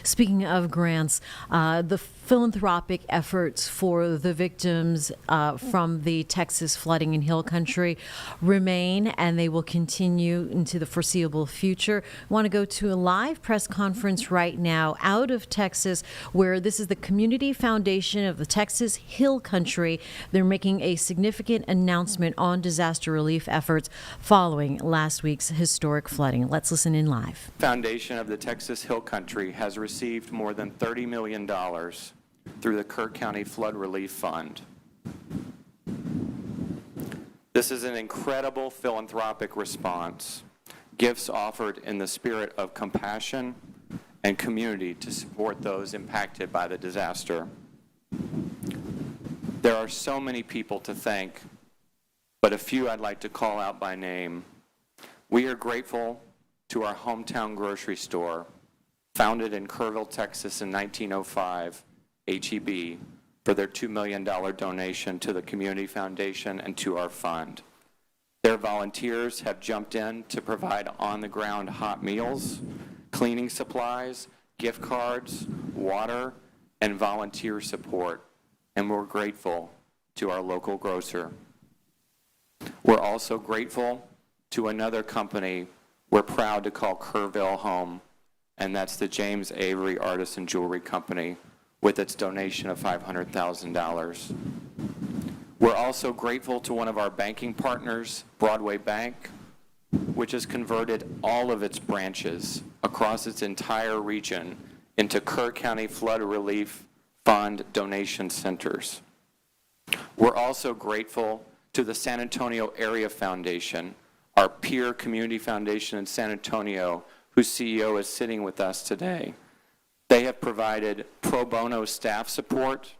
Speaking of grants, the philanthropic efforts for the victims from the Texas flooding in Hill Country remain, and they will continue into the foreseeable future. I want to go to a live press conference right now out of Texas, where this is the Community Foundation of the Texas Hill Country. They're making a significant announcement on disaster relief efforts following last week's historic flooding. Let's listen in live. Foundation of the Texas Hill Country has received more than $30 million through the Kerr County Flood Relief Fund. This is an incredible philanthropic response, gifts offered in the spirit of compassion and community to support those impacted by the disaster. There are so many people to thank, but a few I'd like to call out by name. We are grateful to our hometown grocery store, founded in Kerrville, Texas in 1905, HEB, for their $2 million donation to the Community Foundation and to our fund. Their volunteers have jumped in to provide on-the-ground hot meals, cleaning supplies, gift cards, water, and volunteer support, and we're grateful to our local grocer. We're also grateful to another company we're proud to call Kerrville home, and that's the James Avery Artisan Jewelry Company, with its donation of $500,000. We're also grateful to one of our banking partners, Broadway Bank, which has converted all of its branches across its entire region into Kerr County Flood Relief Fund donation centers. We're also grateful to the San Antonio Area Foundation, our peer community foundation in San Antonio, whose CEO is sitting with us today. They have provided pro bono staff support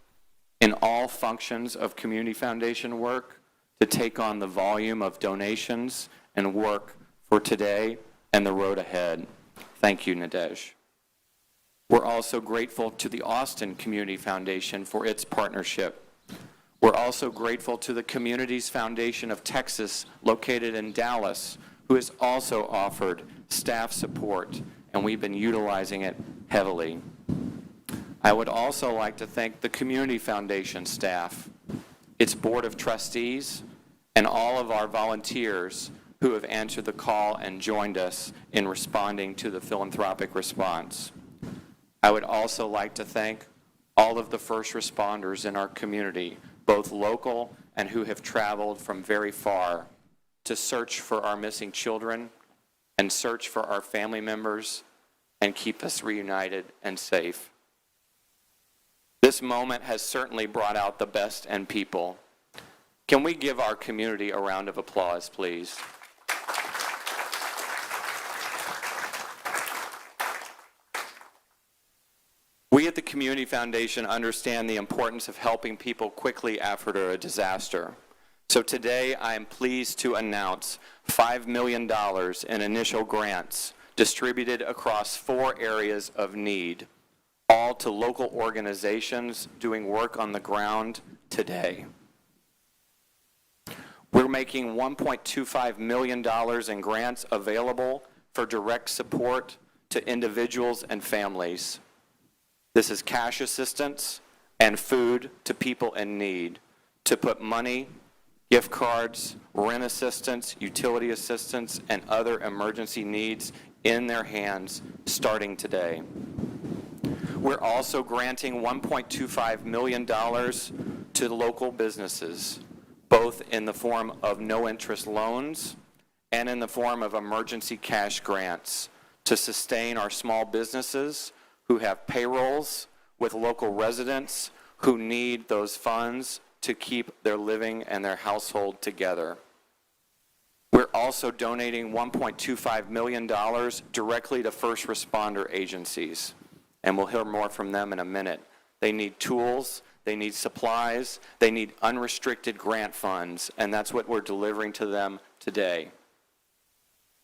in all functions of community foundation work to take on the volume of donations and work for today and the road ahead. Thank you, Nadej. We're also grateful to the Austin Community Foundation for its partnership. We're also grateful to the Communities Foundation of Texas, located in Dallas, who has also offered staff support, and we've been utilizing it heavily. I would also like to thank the Community Foundation staff, its board of trustees, and all of our volunteers who have answered the call and joined us in responding to the philanthropic response. I would also like to thank all of the first responders in our community, both local and who have traveled from very far to search for our missing children and search for our family members and keep us reunited and safe. This moment has certainly brought out the best in people. Can we give our community a round of applause, please? We at the Community Foundation understand the importance of helping people quickly after a disaster. So today I am pleased to announce $5 million in initial grants distributed across 4 areas of need, all to local organizations doing work on the ground today. We're making $1.25 million in grants available for direct support to individuals and families. This is cash assistance and food to people in need, to put money, gift cards, rent assistance, utility assistance, and other emergency needs in their hands starting today. We're also granting $1.25 million to local businesses, both in the form of no-interest loans and in the form of emergency cash grants to sustain our small businesses who have payrolls with local residents who need those funds to keep their living and their household together. We're also donating $1.25 million directly to first responder agencies, and we'll hear more from them in a minute. They need tools, they need supplies, they need unrestricted grant funds, and that's what we're delivering to them today.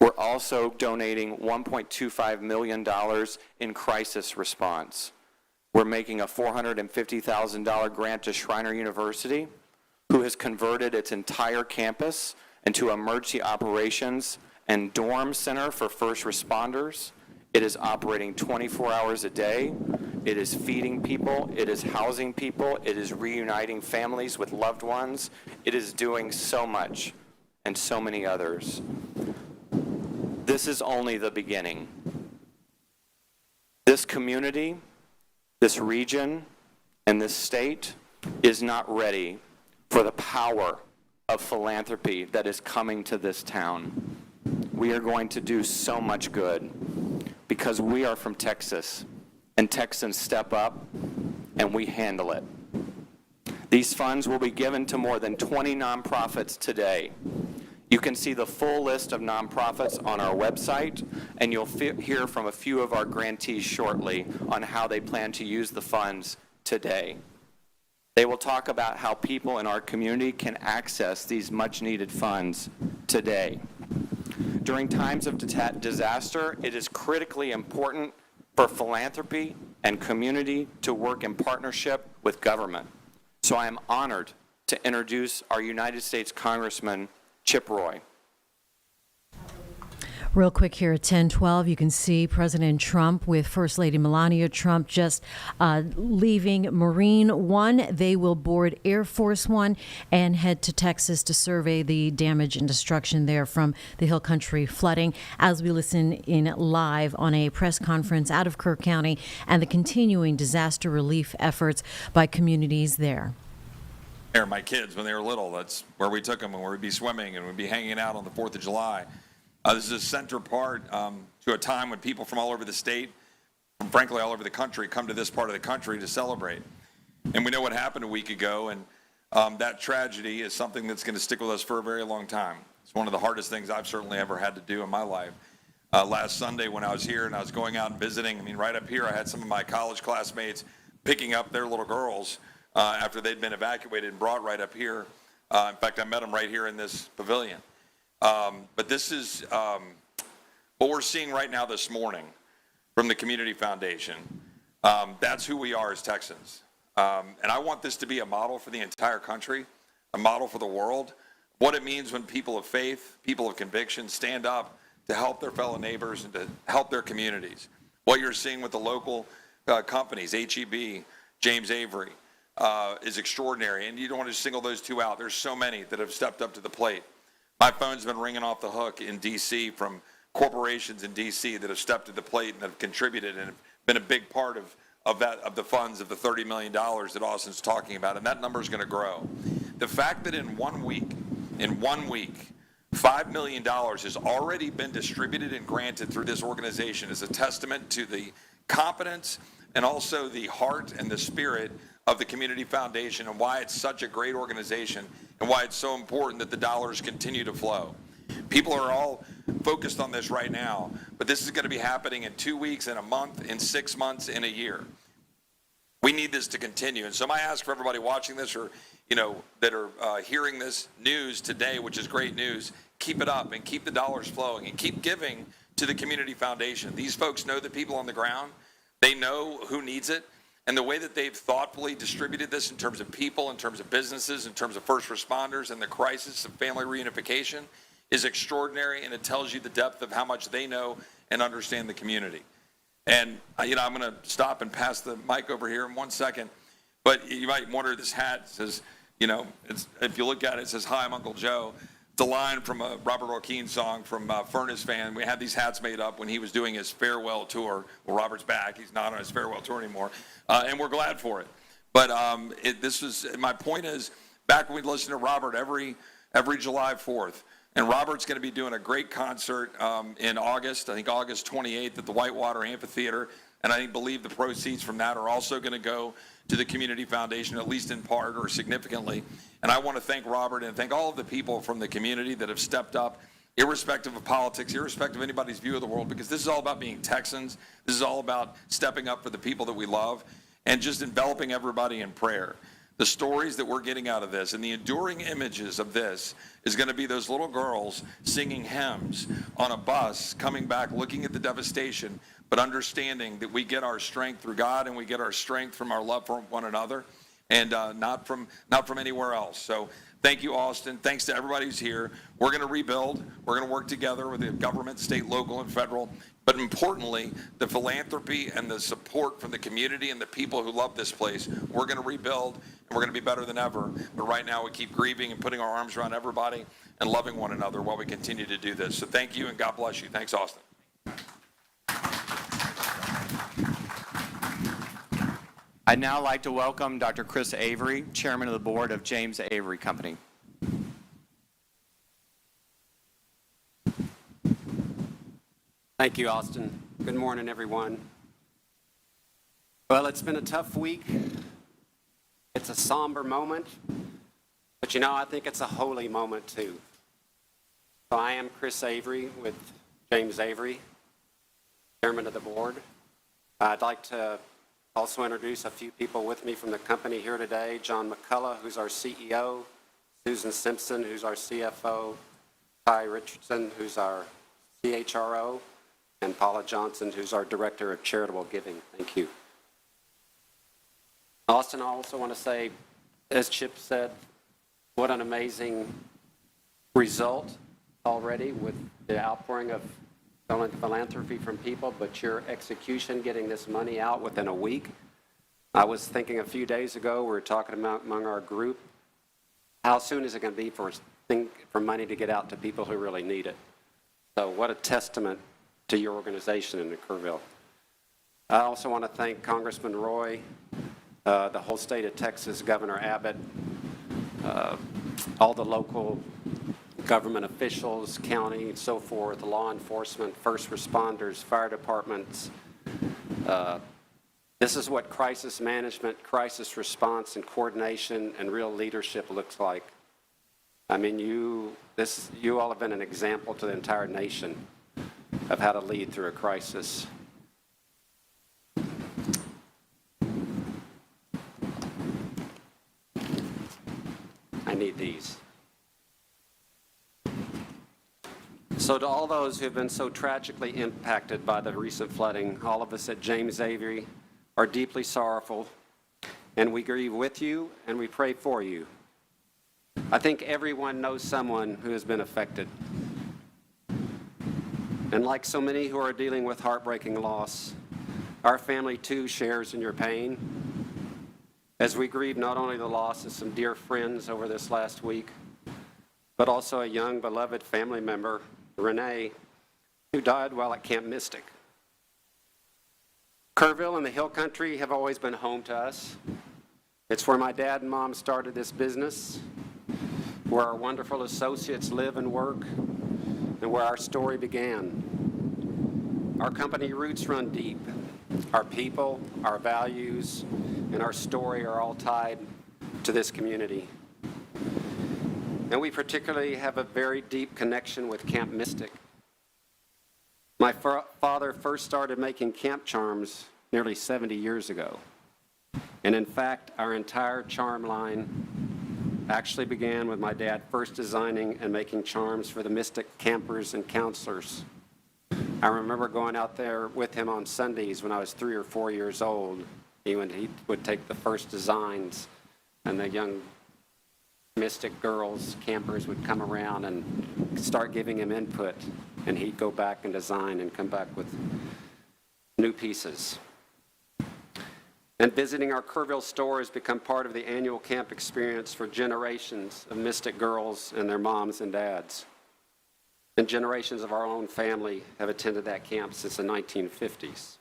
We're also donating $1.25 million in crisis response. We're making a $450,000 grant to Schreiner University, who has converted its entire campus into emergency operations and dorm center for first responders It is operating 24 hours a day. It is feeding people. It is housing people. It is reuniting families with loved ones. It is doing so much and so many others. This is only the beginning. This community, this region, and this state is not ready for the power of philanthropy that is coming to this town. We are going to do so much good because we are from Texas, and Texans step up and we handle it. These funds will be given to more than 20 nonprofits today. You can see the full list of nonprofits on our website, and you'll hear from a few of our grantees shortly on how they plan to use the funds today. They will talk about how people in our community can access these much-needed funds today. During times of disaster, it is critically important for philanthropy and community to work in partnership with government. So I am honored to introduce our United States Congressman, Chip Roy. Real quick here at 10:12, you can see President Trump with First Lady Melania Trump just leaving Marine One. They will board Air Force One and head to Texas to survey the damage and destruction there from the Hill Country flooding as we listen in live on a press conference out of Kerr County and the continuing disaster relief efforts by communities there. My kids, when they were little, that's where we took them, and we'd be swimming and we'd be hanging out on the 4th of July. This is a center part to a time when people from all over the state, from frankly all over the country, come to this part of the country to celebrate. And we know what happened a week ago, and that tragedy is something that's going to stick with us for a very long time. It's one of the hardest things I've certainly ever had to do in my life. Last Sunday when I was here and I was going out and visiting, right up here I had some of my college classmates picking up their little girls after they'd been evacuated and brought right up here. In fact, I met them right here in this pavilion. But this is what we're seeing right now this morning from the Community Foundation. That's who we are as Texans. And I want this to be a model for the entire country, a model for the world, what it means when people of faith, people of conviction stand up to help their fellow neighbors and to help their communities. What you're seeing with the local companies, HEB, James Avery, is extraordinary. And you don't want to single those two out. There's so many that have stepped up to the plate. My phone's been ringing off the hook in D.C. from corporations in D.C. that have stepped to the plate and have contributed and have been a big part of the funds of the $30 million that Austin's talking about, and that number is going to grow. The fact that in 1 week, $5 million has already been distributed and granted through this organization is a testament to the competence and also the heart and the spirit of the Community Foundation and why it's such a great organization and why it's so important that the dollars continue to flow. People are all focused on this right now, but this is going to be happening in 2 weeks, in a month, in 6 months, in a year. We need this to continue. And so I ask for everybody watching this or, that are hearing this news today, which is great news, keep it up and keep the dollars flowing and keep giving to the Community Foundation. These folks know the people on the ground. They know who needs it. And the way that they've thoughtfully distributed this in terms of people, in terms of businesses, in terms of first responders and the crisis of family reunification is extraordinary, and it tells you the depth of how much they know and understand the community. And, I'm going to stop and pass the mic over here in 1 second. But you might wonder, this hat says, if you look at it, it says, "Hi, I'm Uncle Joe." It's a line from a Robert Orkean song from Furnace Fan. We had these hats made up when he was doing his farewell tour. Well, Robert's back. He's not on his farewell tour anymore. And we're glad for it. But my point is, back when we listened to Robert every July 4th, and Robert's going to be doing a great concert in August, I think August 28th at the Whitewater Amphitheater. And I believe the proceeds from that are also going to go to the Community Foundation, at least in part or significantly. And I want to thank Robert and thank all of the people from the community that have stepped up, irrespective of politics, irrespective of anybody's view of the world, because this is all about being Texans. This is all about stepping up for the people that we love and just enveloping everybody in prayer. The stories that we're getting out of this and the enduring images of this is going to be those little girls singing hymns on a bus, coming back, looking at the devastation, but understanding that we get our strength through God and we get our strength from our love for one another. and not from anywhere else. So thank you, Austin. Thanks to everybody who's here. We're going to rebuild. We're going to work together with the government, state, local, and federal. But importantly, the philanthropy and the support from the community and the people who love this place, we're going to rebuild, and we're going to be better than ever. But right now, we keep grieving and putting our arms around everybody and loving one another while we continue to do this. So thank you, and God bless you. Thanks, Austin. I'd now like to welcome Dr. Chris Avery, Chairman of the Board of James Avery Company. Thank you, Austin. Good morning, everyone. Well, it's been a tough week. It's a somber moment, but I think it's a holy moment too. So I am Chris Avery with James Avery, Chairman of the Board. I'd like to also introduce a few people with me from the company here today. John McCullough, who's our CEO, Susan Simpson, who's our CFO, Ty Richardson, who's our CHRO, and Paula Johnson, who's our Director of Charitable Giving. Thank you. Austin, I also want to say, as Chip said, what an amazing result already with the outpouring of philanthropy from people, but your execution, getting this money out within a week. I was thinking a few days ago, we were talking about among our group, how soon is it going to be for money to get out to people who really need it? So what a testament to your organization in Kerrville. I also want to thank Congressman Roy, the whole state of Texas, Governor Abbott, all the local government officials, county, and so forth, law enforcement, first responders, fire departments. This is what crisis management, crisis response, and coordination and real leadership looks like. I mean, you all have been an example to the entire nation of how to lead through a crisis. I need these. So to all those who have been so tragically impacted by the recent flooding, all of us at James Avery are deeply sorrowful, and we grieve with you and we pray for you. I think everyone knows someone who has been affected. And like so many who are dealing with heartbreaking loss, our family too shares in your pain as we grieve not only the loss of some dear friends over this last week, but also a young beloved family member, Renee, who died while at Camp Mystic. Kerrville and the Hill Country have always been home to us. It's where my dad and mom started this business, where our wonderful associates live and work, and where our story began. Our company roots run deep. Our people, our values, and our story are all tied to this community. And we particularly have a very deep connection with Camp Mystic. My father first started making camp charms nearly 70 years ago. And in fact, our entire charm line actually began with my dad first designing and making charms for the Mystic campers and counselors. I remember going out there with him on Sundays when I was 3 or 4 years old. He would take the first designs, and the young Mystic girls, campers, would come around and start giving him input, and he'd go back and design and come back with new pieces. And visiting our Kerrville store has become part of the annual camp experience for generations of Mystic girls and their moms and dads. And generations of our own family have attended that camp since the 1950s.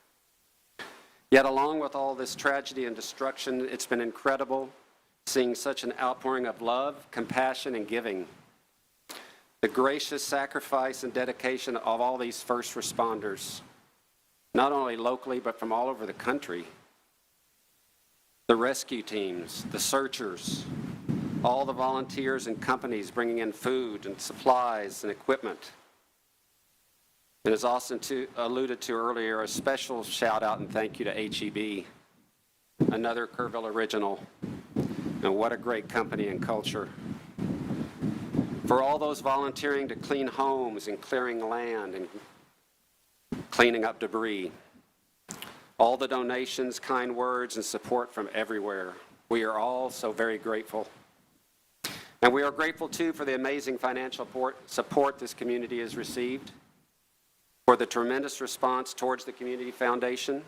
Yet along with all this tragedy and destruction, it's been incredible seeing such an outpouring of love, compassion, and giving. The gracious sacrifice and dedication of all these first responders, not only locally, but from all over the country. The rescue teams, the searchers, all the volunteers and companies bringing in food and supplies and equipment. And as Austin alluded to earlier, a special shout out and thank you to HEB, another Kerrville original. And what a great company and culture. For all those volunteering to clean homes and clearing land and cleaning up debris. All the donations, kind words, and support from everywhere. We are all so very grateful. And we are grateful, too, for the amazing financial support this community has received, for the tremendous response towards the Community Foundation,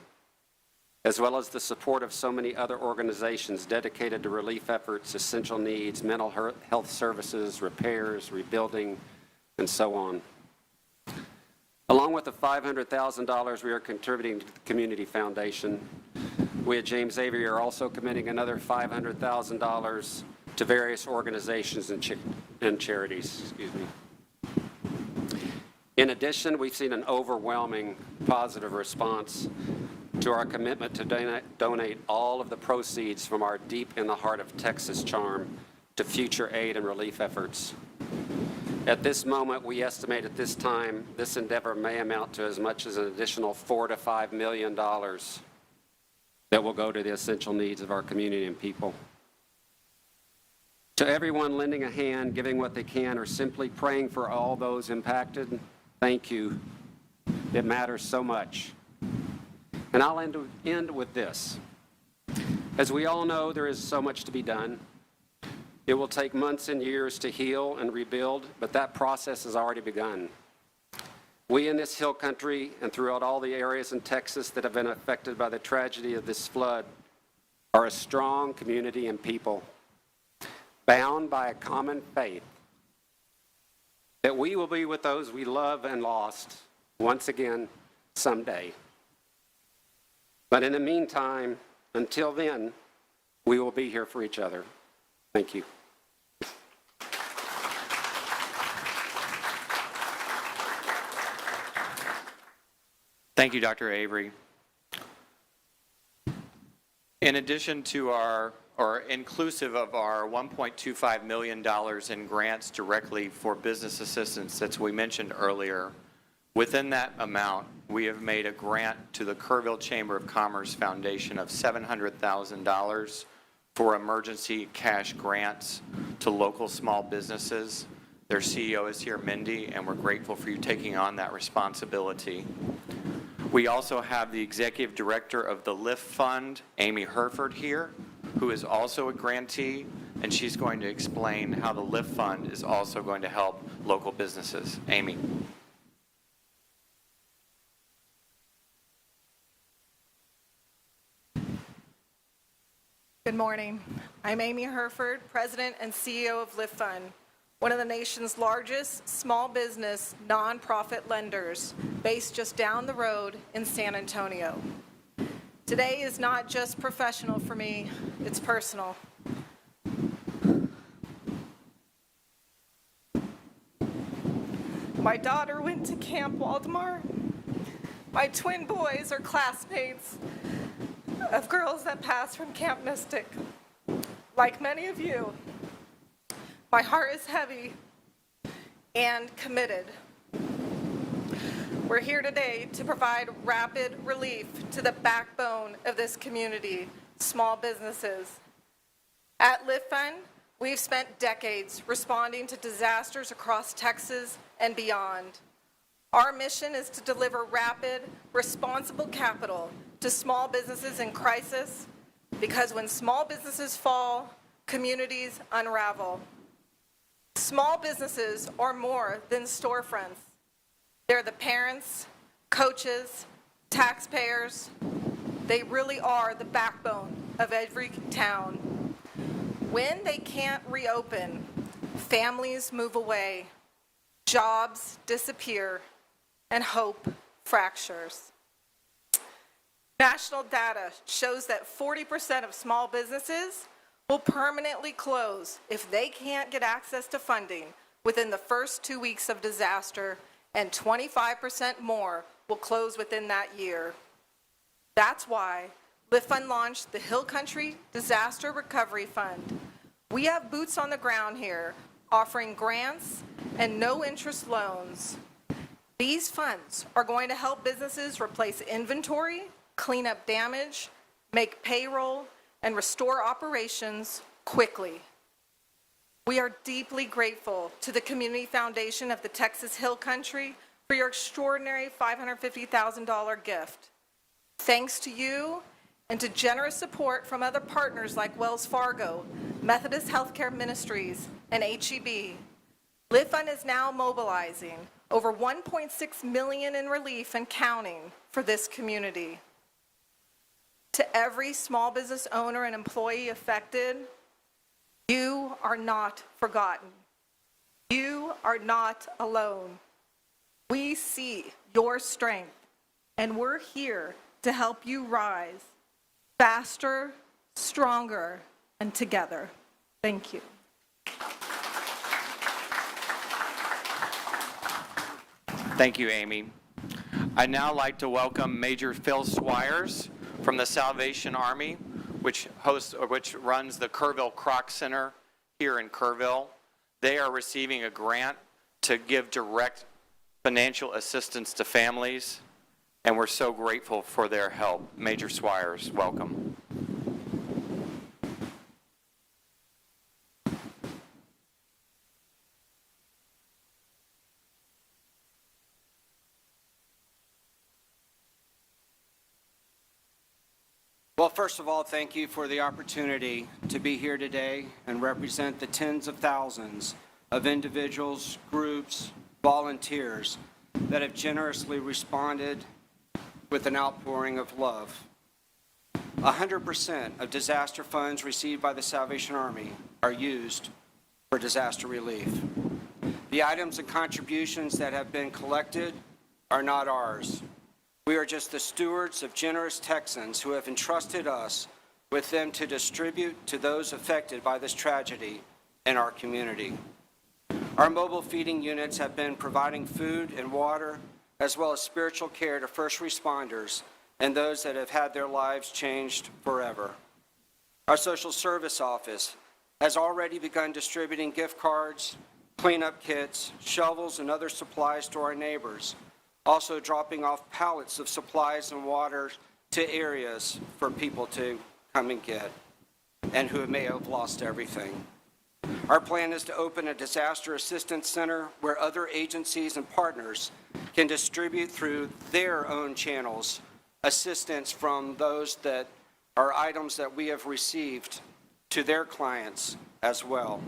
as well as the support of so many other organizations dedicated to relief efforts, essential needs, mental health services, repairs, rebuilding, and so on. Along with the $500,000 we are contributing to the Community Foundation, we at James Avery are also committing another $500,000 to various organizations and charities. In addition, we've seen an overwhelming positive response to our commitment to donate all of the proceeds from our Deep in the Heart of Texas charm to future aid and relief efforts. At this moment, we estimate at this time this endeavor may amount to as much as an additional $4 to $5 million that will go to the essential needs of our community and people. To everyone lending a hand, giving what they can, or simply praying for all those impacted, thank you. It matters so much. And I'll end with this. As we all know, there is so much to be done. It will take months and years to heal and rebuild, but that process has already begun. We in this hill country and throughout all the areas in Texas that have been affected by the tragedy of this flood are a strong community and people, bound by a common faith that we will be with those we love and lost once again someday. But in the meantime, until then, we will be here for each other. Thank you. Thank you, Dr. Avery. In addition to or inclusive of our $1.25 million in grants directly for business assistance that we mentioned earlier, within that amount, we have made a grant to the Kerrville Chamber of Commerce Foundation of $700,000 for emergency cash grants to local small businesses. Their CEO is here, Mindy, and we're grateful for you taking on that responsibility. We also have the executive director of the LIFT Fund, Amy Herford, here, who is also a grantee, and she's going to explain how the LIFT Fund is also going to help local businesses. Amy. Good morning. I'm Amy Herford, President and CEO of LIFT Fund, one of the nation's largest small business nonprofit lenders based just down the road in San Antonio. Today is not just professional for me, it's personal. My daughter went to Camp Waldemar. My twin boys are classmates of girls that passed from Camp Mystic. Like many of you, my heart is heavy and committed. We're here today to provide rapid relief to the backbone of this community, small businesses. At LIFT Fund, we've spent decades responding to disasters across Texas and beyond. Our mission is to deliver rapid, responsible capital to small businesses in crisis, because when small businesses fall, communities unravel. Small businesses are more than storefronts. They're the parents, coaches, taxpayers. They really are the backbone of every town. When they can't reopen, families move away, jobs disappear, and hope fractures. National data shows that 40% of small businesses will permanently close if they can't get access to funding within the first 2 weeks of disaster, and 25% more will close within that year. That's why LIFT Fund launched the Hill Country Disaster Recovery Fund. We have boots on the ground here, offering grants and no-interest loans. These funds are going to help businesses replace inventory, clean up damage, make payroll, and restore operations quickly. We are deeply grateful to the Community Foundation of the Texas Hill Country for your extraordinary $550,000 gift. Thanks to you and to generous support from other partners like Wells Fargo, Methodist Healthcare Ministries, and HEB, Live Fund is now mobilizing over $1.6 million in relief and counting for this community. To every small business owner and employee affected, you are not forgotten. You are not alone. We see your strength, and we're here to help you rise faster, stronger, and together. Thank you. Thank you, Amy. I'd now like to welcome Major Phil Swires from the Salvation Army, which runs the Kerrville Croc Center here in Kerrville. They are receiving a grant to give direct financial assistance to families, and we're so grateful for their help. Major Swires, welcome. Well, first of all, thank you for the opportunity to be here today and represent the tens of thousands of individuals, groups, volunteers that have generously responded with an outpouring of love. 100% of disaster funds received by the Salvation Army are used for disaster relief. The items and contributions that have been collected are not ours. We are just the stewards of generous Texans who have entrusted us with them to distribute to those affected by this tragedy in our community. Our mobile feeding units have been providing food and water, as well as spiritual care to first responders and those that have had their lives changed forever. Our social service office has already begun distributing gift cards, cleanup kits, shovels, and other supplies to our neighbors, also dropping off pallets of supplies and water to areas for people to come and get, and who may have lost everything. Our plan is to open a disaster assistance center where other agencies and partners can distribute through their own channels assistance from those that are items that we have received to their clients as well.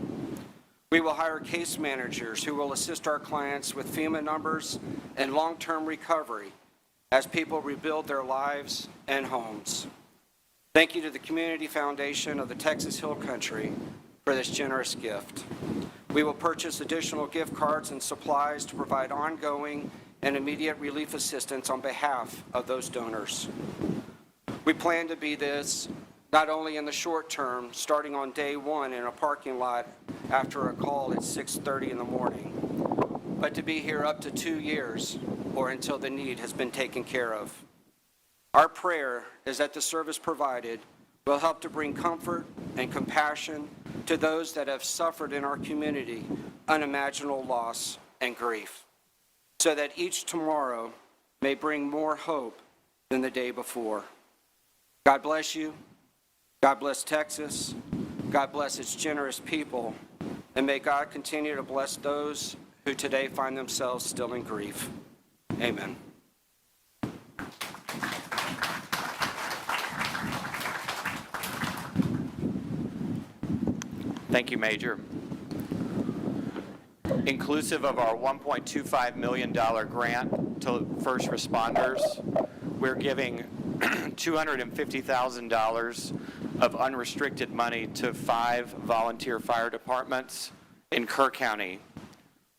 We will hire case managers who will assist our clients with FEMA numbers and long-term recovery as people rebuild their lives and homes. Thank you to the Community Foundation of the Texas Hill Country for this generous gift. We will purchase additional gift cards and supplies to provide ongoing and immediate relief assistance on behalf of those donors. We plan to be this not only in the short term, starting on day one in a parking lot after a call at 6:30 in the morning, but to be here up to 2 years or until the need has been taken care of. Our prayer is that the service provided will help to bring comfort and compassion to those that have suffered in our community unimaginable loss and grief, so that each tomorrow may bring more hope than the day before. God bless you. God bless Texas. God bless its generous people. And may God continue to bless those who today find themselves still in grief. Amen. Thank you, Major. Inclusive of our $1.25 million grant to first responders, we're giving $250,000 of unrestricted money to 5 volunteer fire departments in Kerr County.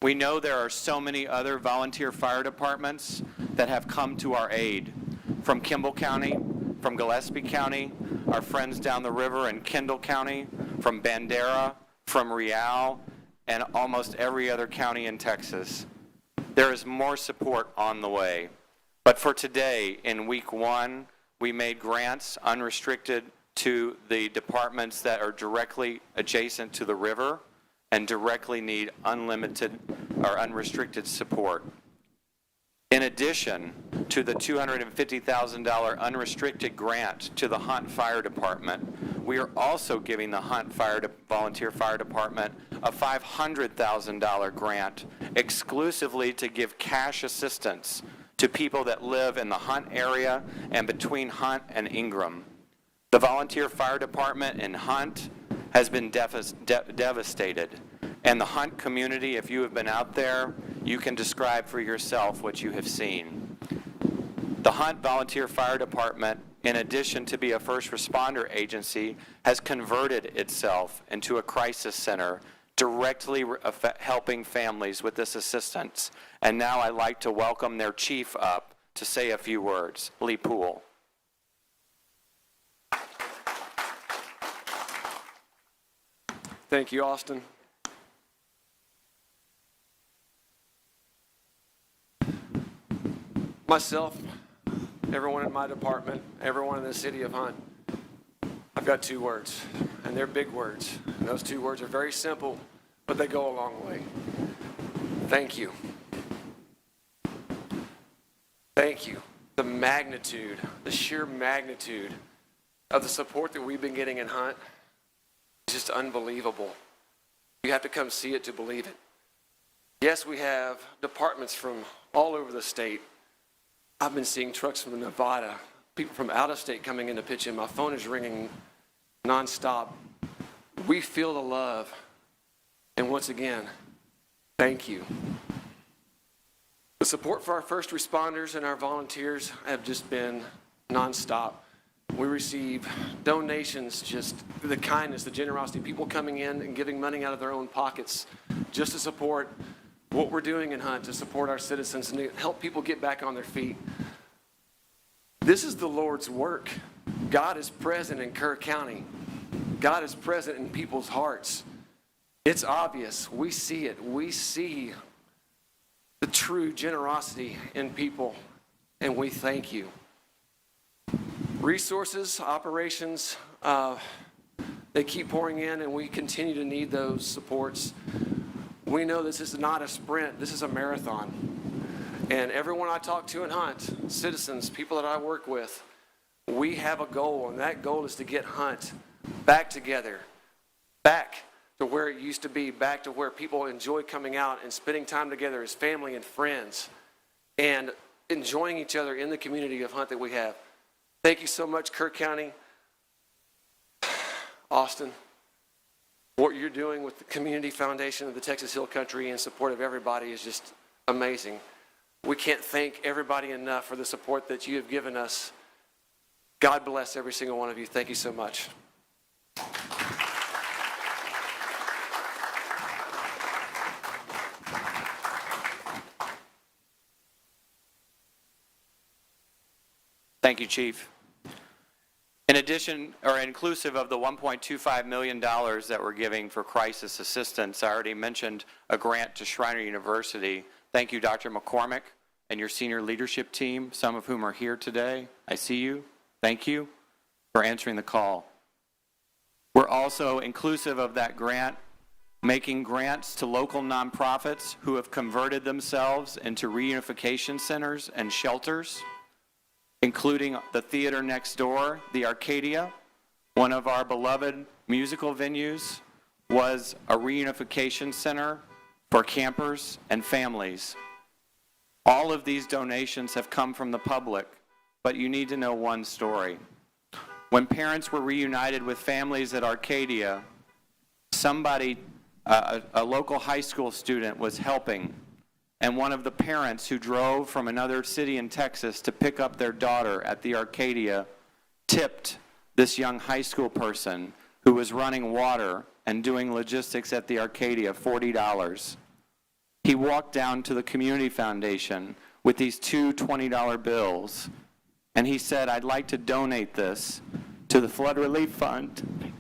We know there are so many other volunteer fire departments that have come to our aid, from Kimball County, from Gillespie County, our friends down the river in Kendall County, from Bandera, from Real, and almost every other county in Texas. There is more support on the way. But for today, in week 1, we made grants unrestricted to the departments that are directly adjacent to the river and directly need unlimited or unrestricted support. In addition to the $250,000 unrestricted grant to the Hunt Fire Department, we are also giving the Hunt Volunteer Fire Department a $500,000 grant exclusively to give cash assistance to people that live in the Hunt area and between Hunt and Ingram. The volunteer fire department in Hunt has been devastated. And the Hunt community, if you have been out there, you can describe for yourself what you have seen. The Hunt Volunteer Fire Department, in addition to be a first responder agency, has converted itself into a crisis center, directly helping families with this assistance. And now I'd like to welcome their chief up to say a few words. Lee Poole. Thank you, Austin. Myself, everyone in my department, everyone in the city of Hunt, I've got 2 words, and they're big words. And those 2 words are very simple, but they go a long way. Thank you. Thank you. The magnitude, the sheer magnitude of the support that we've been getting in Hunt is just unbelievable. You have to come see it to believe it. Yes, we have departments from all over the state. I've been seeing trucks from Nevada, people from out of state coming in to pitch in. My phone is ringing nonstop. We feel the love. And once again, thank you. The support for our first responders and our volunteers have just been nonstop. We receive donations, just the kindness, the generosity, people coming in and giving money out of their own pockets just to support what we're doing in Hunt, to support our citizens and to help people get back on their feet. This is the Lord's work. God is present in Kerr County. God is present in people's hearts. It's obvious. We see it. We see the true generosity in people, and we thank you. Resources, operations, they keep pouring in, and we continue to need those supports. We know this is not a sprint, this is a marathon. And everyone I talk to in Hunt, citizens, people that I work with, we have a goal, and that goal is to get Hunt back together, back to where it used to be, back to where people enjoy coming out and spending time together as family and friends and enjoying each other in the community of Hunt that we have. Thank you so much, Kerr County. Austin, what you're doing with the Community Foundation of the Texas Hill Country in support of everybody is just amazing. We can't thank everybody enough for the support that you have given us. God bless every single one of you. Thank you so much. Thank you, Chief. In addition, or inclusive of the $1.25 million that we're giving for crisis assistance, I already mentioned a grant to Schreiner University. Thank you, Dr. McCormick, and your senior leadership team, some of whom are here today. I see you. Thank you for answering the call. We're also inclusive of that grant, making grants to local nonprofits who have converted themselves into reunification centers and shelters, including the theater next door, the Arcadia. One of our beloved musical venues was a reunification center for campers and families. All of these donations have come from the public, but you need to know one story. When parents were reunited with families at Arcadia, somebody, a local high school student was helping, and one of the parents who drove from another city in Texas to pick up their daughter at the Arcadia tipped this young high school person who was running water and doing logistics at the Arcadia $40. He walked down to the Community Foundation with these two $20 bills, and he said, "I'd like to donate this to the Flood Relief Fund."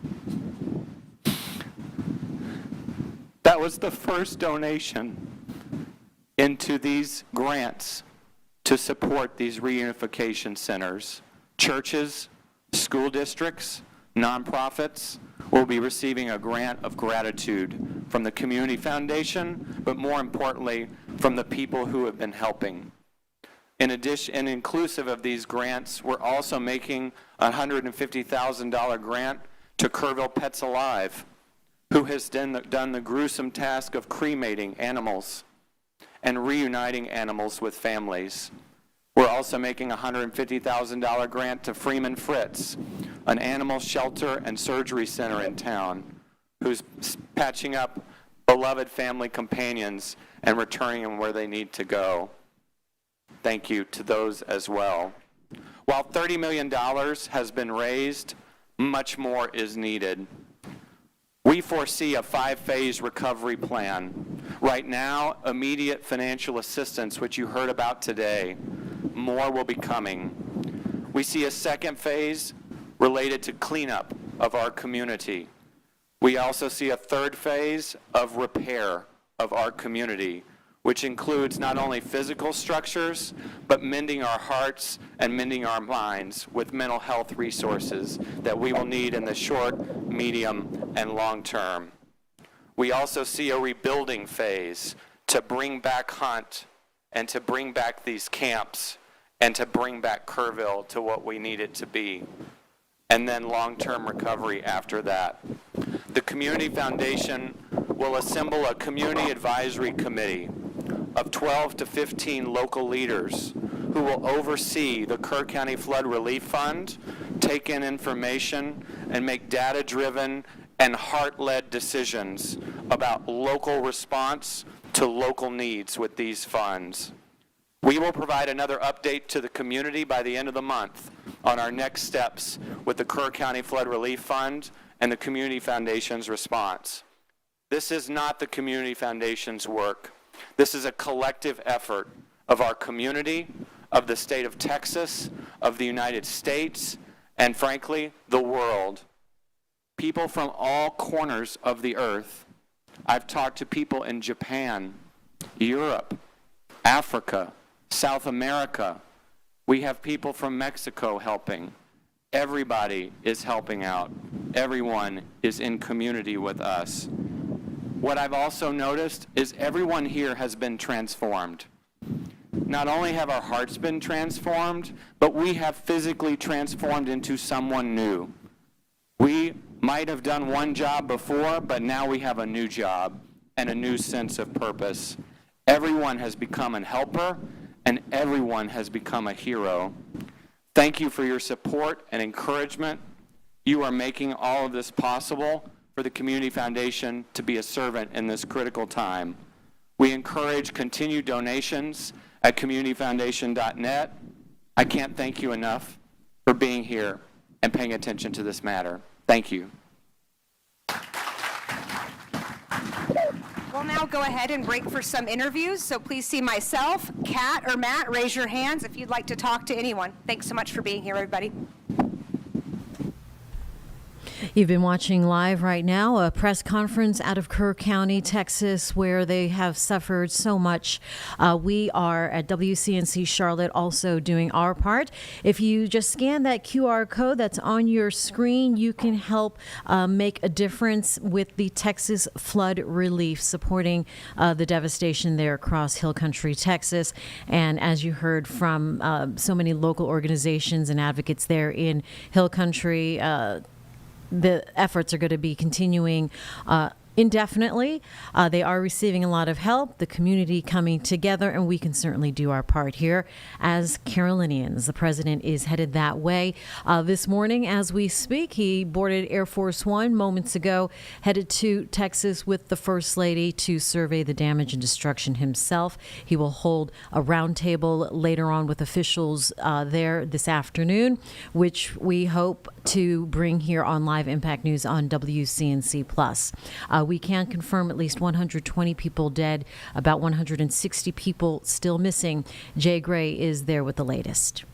That was the first donation into these grants to support these reunification centers. Churches, school districts, nonprofits will be receiving a grant of gratitude from the Community Foundation, but more importantly, from the people who have been helping. In addition, and inclusive of these grants, we're also making a $150,000 grant to Kerrville Pets Alive, who has done the gruesome task of cremating animals and reuniting animals with families. We're also making a $150,000 grant to Freeman Fritz, an animal shelter and surgery center in town, who's patching up beloved family companions and returning them where they need to go. Thank you to those as well. While $30 million has been raised, much more is needed. We foresee a 5-phase recovery plan. Right now, immediate financial assistance, which you heard about today. More will be coming. We see a second phase related to cleanup of our community. We also see a third phase of repair of our community, which includes not only physical structures, but mending our hearts and mending our minds with mental health resources that we will need in the short, medium, and long term. We also see a rebuilding phase to bring back Hunt and to bring back these camps and to bring back Kerrville to what we need it to be. And then long-term recovery after that. The Community Foundation will assemble a community advisory committee of 12 to 15 local leaders who will oversee the Kerr County Flood Relief Fund, take in information, and make data-driven and heart-led decisions about local response to local needs with these funds. We will provide another update to the community by the end of the month on our next steps with the Kerr County Flood Relief Fund and the Community Foundation's response. This is not the Community Foundation's work. This is a collective effort of our community, of the state of Texas, of the United States, and frankly, the world. People from all corners of the earth. I've talked to people in Japan, Europe, Africa, South America. We have people from Mexico helping. Everybody is helping out. Everyone is in community with us. What I've also noticed is everyone here has been transformed. Not only have our hearts been transformed, but we have physically transformed into someone new. We might have done one job before, but now we have a new job and a new sense of purpose. Everyone has become a helper, and everyone has become a hero. Thank you for your support and encouragement. You are making all of this possible for the Community Foundation to be a servant in this critical time. We encourage continued donations at communityfoundation.net. I can't thank you enough for being here and paying attention to this matter. Thank you. We'll now go ahead and break for some interviews, so please see myself, Kat, or Matt. Raise your hands if you'd like to talk to anyone. Thanks so much for being here, everybody. You've been watching live right now a press conference out of Kerr County, Texas, where they have suffered so much. We are at WCNC Charlotte also doing our part. If you just scan that QR code that's on your screen, you can help make a difference with the Texas Flood Relief, supporting the devastation there across Hill Country, Texas. And as you heard from so many local organizations and advocates there in Hill Country, the efforts are going to be continuing indefinitely. They are receiving a lot of help, the community coming together, and we can certainly do our part here as Carolinians. The president is headed that way. This morning, as we speak, he boarded Air Force One moments ago, headed to Texas with the First Lady to survey the damage and destruction himself. He will hold a roundtable later on with officials there this afternoon, which we hope to bring here on Live Impact News on WCNC+. We can confirm at least 120 people dead, about 160 people still missing. Jay Gray is there with the latest.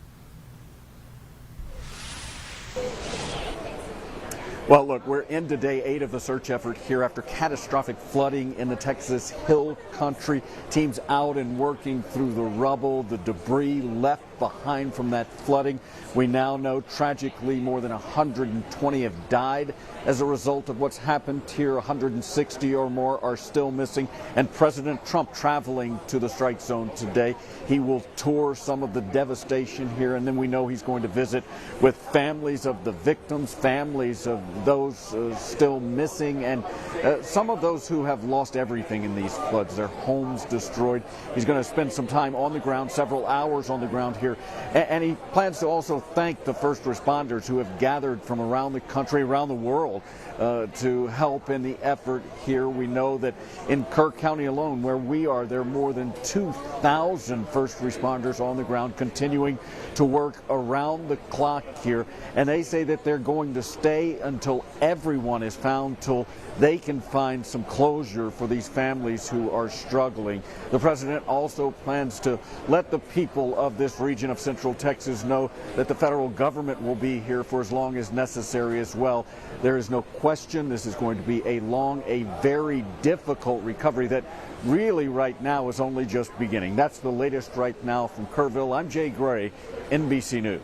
Well, look, we're into day 8 of the search effort here after catastrophic flooding in the Texas Hill Country. Teams out and working through the rubble, the debris left behind from that flooding. We now know, tragically, more than 120 have died as a result of what's happened here. 160 or more are still missing. And President Trump traveling to the strike zone today. He will tour some of the devastation here, and then we know he's going to visit with families of the victims, families of those still missing, and some of those who have lost everything in these floods, their homes destroyed. He's going to spend some time on the ground, several hours on the ground here, and he plans to also thank the first responders who have gathered from around the country, around the world, to help in the effort here. We know that in Kerr County alone, where we are, there are more than 2,000 first responders on the ground continuing to work around the clock here, and they say that they're going to stay until everyone is found, till they can find some closure for these families who are struggling. The president also plans to let the people of this region of Central Texas know that the federal government will be here for as long as necessary as well. There is no question this is going to be a long, a very difficult recovery that really right now is only just beginning. That's the latest right now from Kerrville. I'm Jay Gray, NBC News.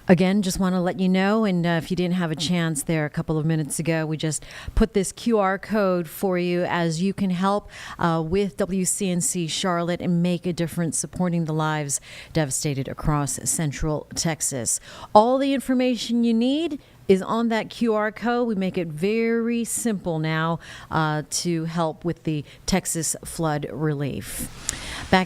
Again, just want to let you know, and if you didn't have a chance there a couple of minutes ago, we just put this QR code for you as you can help with WCNC Charlotte and make a difference supporting the lives devastated across Central Texas. All the information you need is on that QR code. We make it very simple now to help with the Texas flood relief. Back